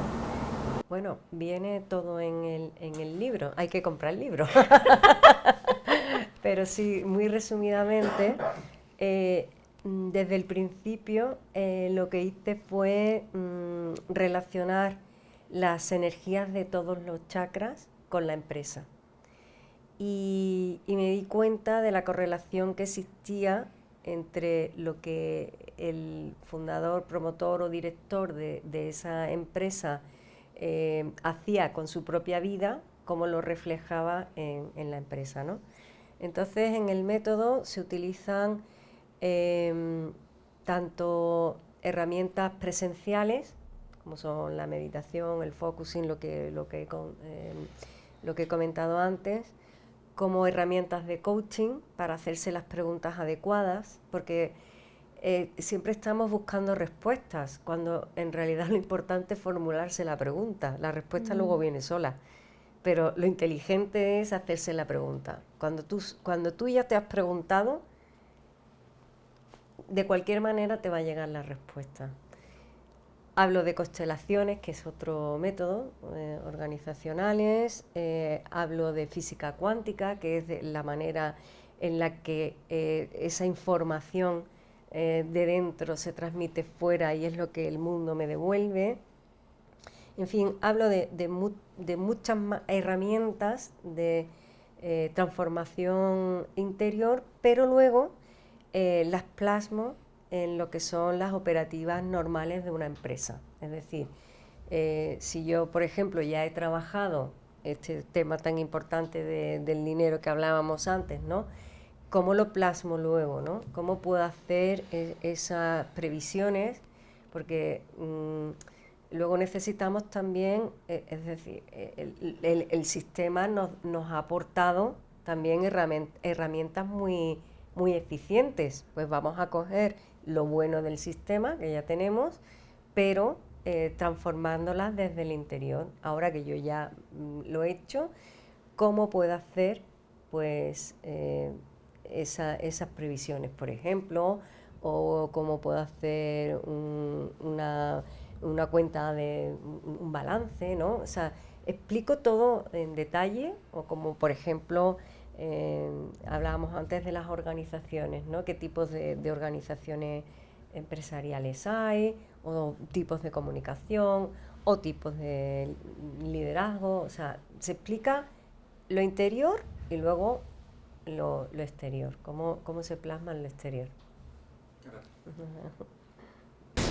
Bueno, viene todo en el libro, hay que comprar el libro. Pero sí, muy resumidamente, desde el principio lo que hice fue relacionar las energías de todos los chakras con la empresa. Y me di cuenta de la correlación que existía entre lo que el fundador, promotor o director de esa empresa hacía con su propia vida, cómo lo reflejaba en la empresa, ¿no? Entonces, en el método se utilizan tanto herramientas presenciales, como son la meditación, el focusing, lo que he comentado antes, como herramientas de coaching para hacerse las preguntas adecuadas, porque siempre estamos buscando respuestas, cuando en realidad lo importante es formularse la pregunta. La respuesta luego viene sola, pero lo inteligente es hacerse la pregunta. Cuando tú ya te has preguntado, de cualquier manera te va a llegar la respuesta. Hablo de constelaciones, que es otro método, organizacionales. Hablo de física cuántica, que es de la manera en la que esa información de dentro se transmite fuera y es lo que el mundo me devuelve. En fin, hablo de muchas más herramientas de transformación interior, pero luego las plasmo en lo que son las operativas normales de una empresa. Es decir, si yo, por ejemplo, ya he trabajado este tema tan importante del dinero que hablábamos antes, ¿no? ¿Cómo lo plasmo luego, ¿no? ¿Cómo puedo hacer esas previsiones? Porque luego necesitamos también, es decir, el sistema nos ha aportado también herramientas muy eficientes. Pues vamos a coger lo bueno del sistema que ya tenemos, pero transformándolas desde el interior. Ahora que yo ya lo he hecho, ¿cómo puedo hacer pues esas previsiones, por ejemplo? O cómo puedo hacer una cuenta de un balance, ¿no? O sea, explico todo en detalle, o como por ejemplo hablábamos antes de las organizaciones, ¿no? ¿Qué tipos de organizaciones empresariales hay? O tipos de comunicación, o tipos de liderazgo. O sea, se explica lo interior y luego lo exterior, cómo se plasma en lo exterior.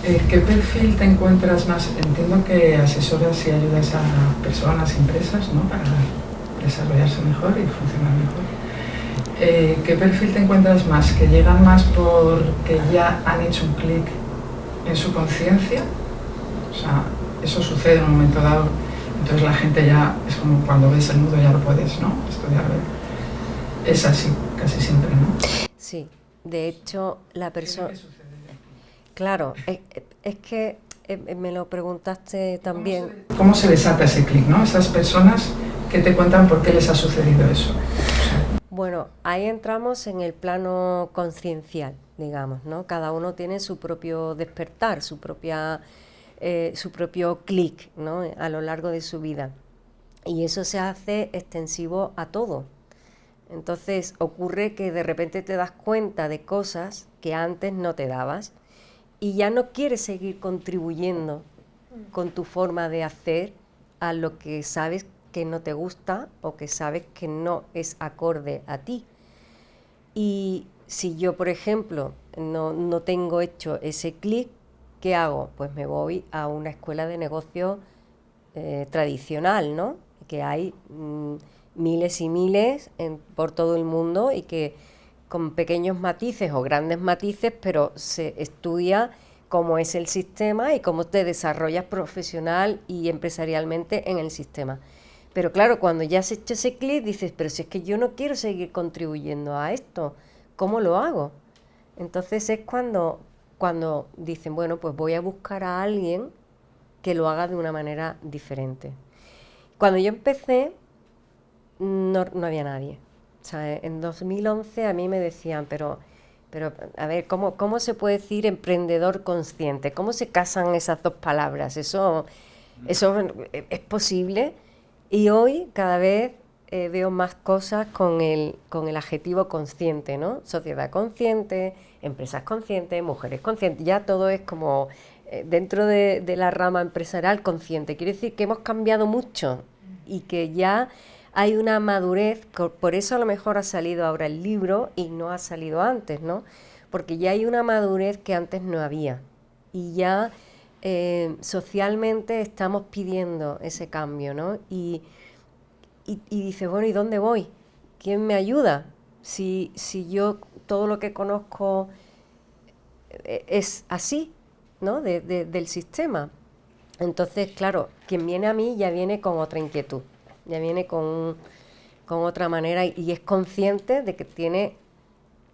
¿Qué perfil te encuentras más? Entiendo que asesoras y ayudas a personas, empresas, ¿no? Para desarrollarse mejor y funcionar mejor. ¿Qué perfil te encuentras más? ¿Que llegan más porque ya han hecho un clic en su conciencia? O sea, eso sucede en un momento dado, entonces la gente ya, es como cuando ves el nudo ya lo puedes, ¿no? Estudiar. Es así, casi siempre, ¿no? Sí, de hecho, la persona... Claro, es que me lo preguntaste también. ¿Cómo se desata ese clic, no? Esas personas que te cuentan por qué les ha sucedido eso. Bueno, ahí entramos en el plano conciencial, digamos, ¿no? Cada uno tiene su propio despertar, su propio clic, ¿no? A lo largo de su vida. Y eso se hace extensivo a todo. Entonces ocurre que de repente te das cuenta de cosas que antes no te dabas y ya no quieres seguir contribuyendo con tu forma de hacer a lo que sabes que no te gusta o que sabes que no es acorde a ti. Y si yo, por ejemplo, no tengo hecho ese clic, ¿qué hago? Pues me voy a una escuela de negocio tradicional, ¿no? Que hay miles y miles por todo el mundo y que con pequeños matices o grandes matices, pero se estudia cómo es el sistema y cómo te desarrollas profesional y empresarialmente en el sistema. Pero claro, cuando ya has hecho ese clic, dices, pero si es que yo no quiero seguir contribuyendo a esto, ¿cómo lo hago? Entonces es cuando dicen, bueno, pues voy a buscar a alguien que lo haga de una manera diferente. Cuando yo empecé, no había nadie. O sea, en 2011 a mí me decían, pero a ver, ¿cómo se puede decir emprendedor consciente? ¿Cómo se casan esas dos palabras? ¿Eso es posible? Y hoy cada vez veo más cosas con el adjetivo consciente, ¿no? Sociedad consciente, empresas conscientes, mujeres conscientes, ya todo es como dentro de la rama empresarial consciente. Quiere decir que hemos cambiado mucho y que ya hay una madurez, por eso a lo mejor ha salido ahora el libro y no ha salido antes, ¿no? Porque ya hay una madurez que antes no había y ya socialmente estamos pidiendo ese cambio, ¿no? Y dices, bueno, ¿y dónde voy? ¿Quién me ayuda? Si yo todo lo que conozco es así, ¿no? Del sistema. Entonces, claro, quien viene a mí ya viene con otra inquietud, ya viene con otra manera y es consciente de que tiene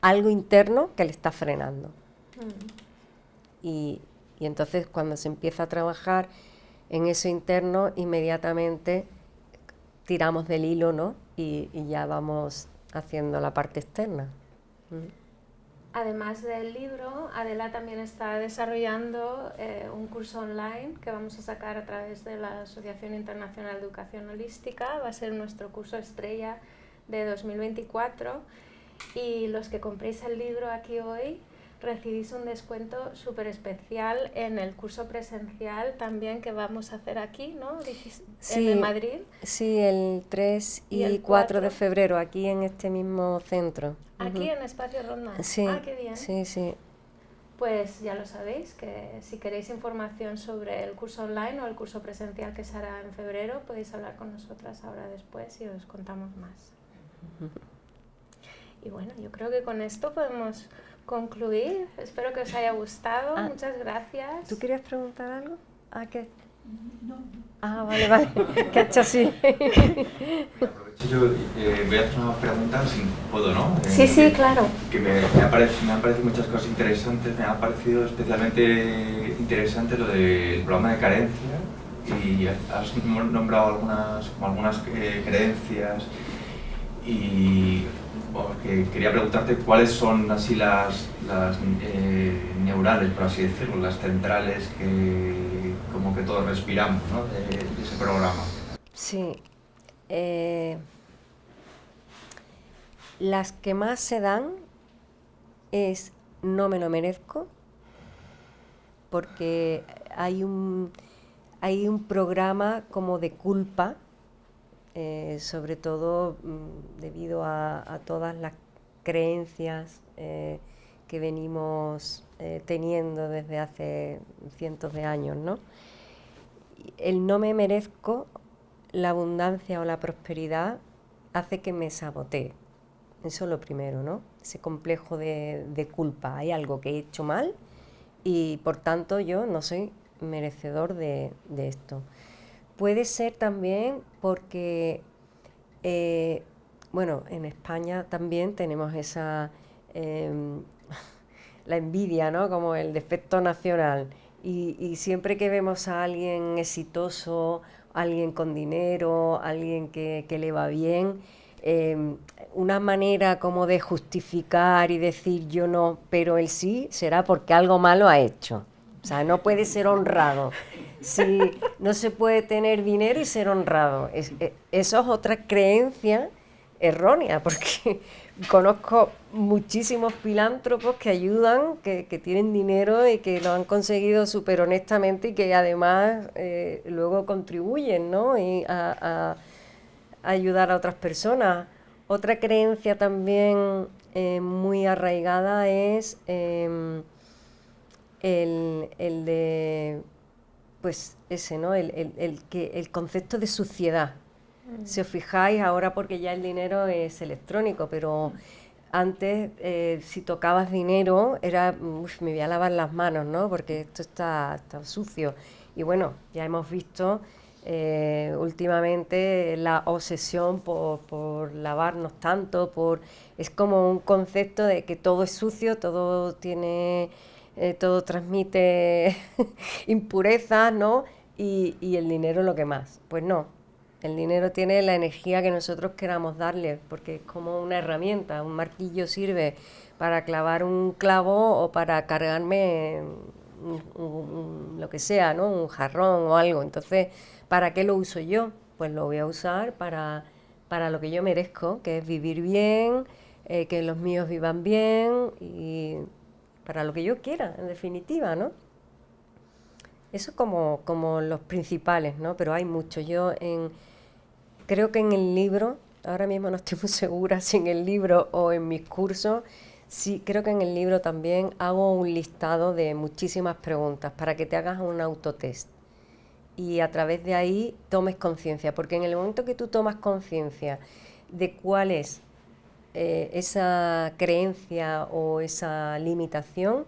algo interno que le está frenando. Y entonces cuando se empieza a trabajar en eso interno, inmediatamente tiramos del hilo, ¿no? Y ya vamos haciendo la parte externa. Además del libro, Adela también está desarrollando un curso online que vamos a sacar a través de la Asociación Internacional de Educación Holística. Va a ser nuestro curso estrella de 2024 y los que compréis el libro aquí hoy recibís un descuento súper especial en el curso presencial también que vamos a hacer aquí, ¿no? Sí, en Madrid. Sí, el 3 y el 4 de febrero, aquí en este mismo centro. Aquí en Espacio Ronda. Sí, ah, qué bien. Sí. Pues ya lo sabéis, que si queréis información sobre el curso online o el curso presencial que se hará en febrero, podéis hablar con nosotras ahora después y os contamos más. Y bueno, yo creo que con esto podemos concluir. Espero que os haya gustado. Muchas gracias. ¿Tú querías preguntar algo? ¿Qué? No. Vale. ¿Qué ha hecho así? Aprovecho yo, voy a hacer una pregunta, si puedo, ¿no? Sí, claro. Que me han parecido muchas cosas interesantes. Me ha parecido especialmente interesante lo del programa de carencia y has nombrado algunas creencias y que quería preguntarte cuáles son así las neurales, por así decirlo, las centrales que como que todos respiramos, ¿no? de ese programa. Sí. Las que más se dan es no me lo merezco, porque hay un programa como de culpa, sobre todo debido a todas las creencias que venimos teniendo desde hace cientos de años, ¿no? El no me merezco la abundancia o la prosperidad hace que me sabotee. Eso es lo primero, ¿no? Ese complejo de culpa. Hay algo que he hecho mal y por tanto yo no soy merecedor de esto. Puede ser también porque, en España también tenemos esa, la envidia, ¿no? Como el defecto nacional. Y siempre que vemos a alguien exitoso, alguien con dinero, alguien que le va bien, una manera como de justificar y decir yo no, pero él sí, será porque algo malo ha hecho. O sea, no puede ser honrado. Sí, no se puede tener dinero y ser honrado. Eso es otra creencia errónea, porque conozco muchísimos filántropos que ayudan, que tienen dinero y que lo han conseguido súper honestamente y que además luego contribuyen, ¿no? Y a ayudar a otras personas. Otra creencia también muy arraigada es el de, pues ese, ¿no? El concepto de suciedad. Si os fijáis, ahora porque ya el dinero es electrónico, pero antes, si tocabas dinero, me voy a lavar las manos, ¿no? Porque esto está sucio. Y bueno, ya hemos visto últimamente la obsesión por lavarnos tanto, es como un concepto de que todo es sucio, todo transmite impurezas, ¿no? Y el dinero es lo que más. Pues no. El dinero tiene la energía que nosotros queramos darle, porque es como una herramienta. Un martillo sirve para clavar un clavo o para cargarme lo que sea, ¿no? Un jarrón o algo. Entonces, ¿para qué lo uso yo? Pues lo voy a usar para lo que yo merezco, que es vivir bien, que los míos vivan bien y para lo que yo quiera, en definitiva, ¿no? Eso como los principales, ¿no? Pero hay muchos. Creo que en el libro, ahora mismo no estoy muy segura si en el libro o en mis cursos, sí, creo que en el libro también hago un listado de muchísimas preguntas para que te hagas un autotest y a través de ahí tomes conciencia, porque en el momento que tú tomas conciencia de cuál es esa creencia o esa limitación,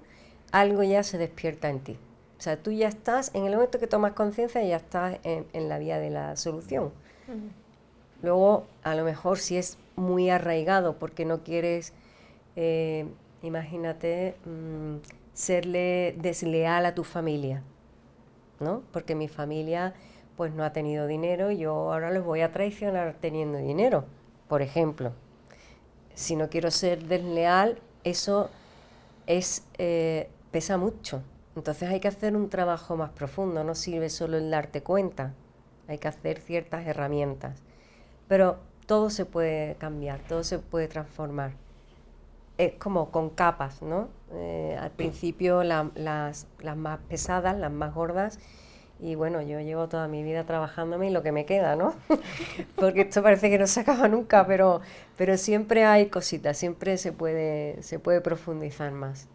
algo ya se despierta en ti. O sea, tú ya estás, en el momento que tomas conciencia, ya estás en la vía de la solución. Luego, a lo mejor si es muy arraigado porque no quieres, imagínate, serle desleal a tu familia, ¿no? Porque mi familia pues no ha tenido dinero y yo ahora les voy a traicionar teniendo dinero, por ejemplo. Si no quiero ser desleal, eso pesa mucho. Entonces hay que hacer un trabajo más profundo, no sirve solo el darte cuenta, hay que hacer ciertas herramientas. Pero todo se puede cambiar, todo se puede transformar. Es como con capas, ¿no? Al principio las más pesadas, las más gordas, y bueno, yo llevo toda mi vida trabajándome y lo que me queda, ¿no? Porque esto parece que no se acaba nunca, pero siempre hay cositas, siempre se puede profundizar más.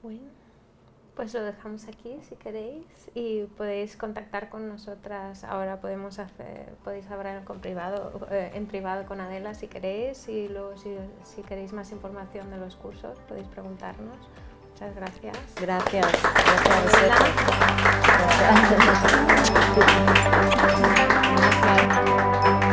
Bueno, pues lo dejamos aquí si queréis y podéis contactar con nosotras. Ahora podéis hablar en privado con Adela si queréis y luego si queréis más información de los cursos podéis preguntarnos. Muchas gracias. Gracias a vosotros. Gracias.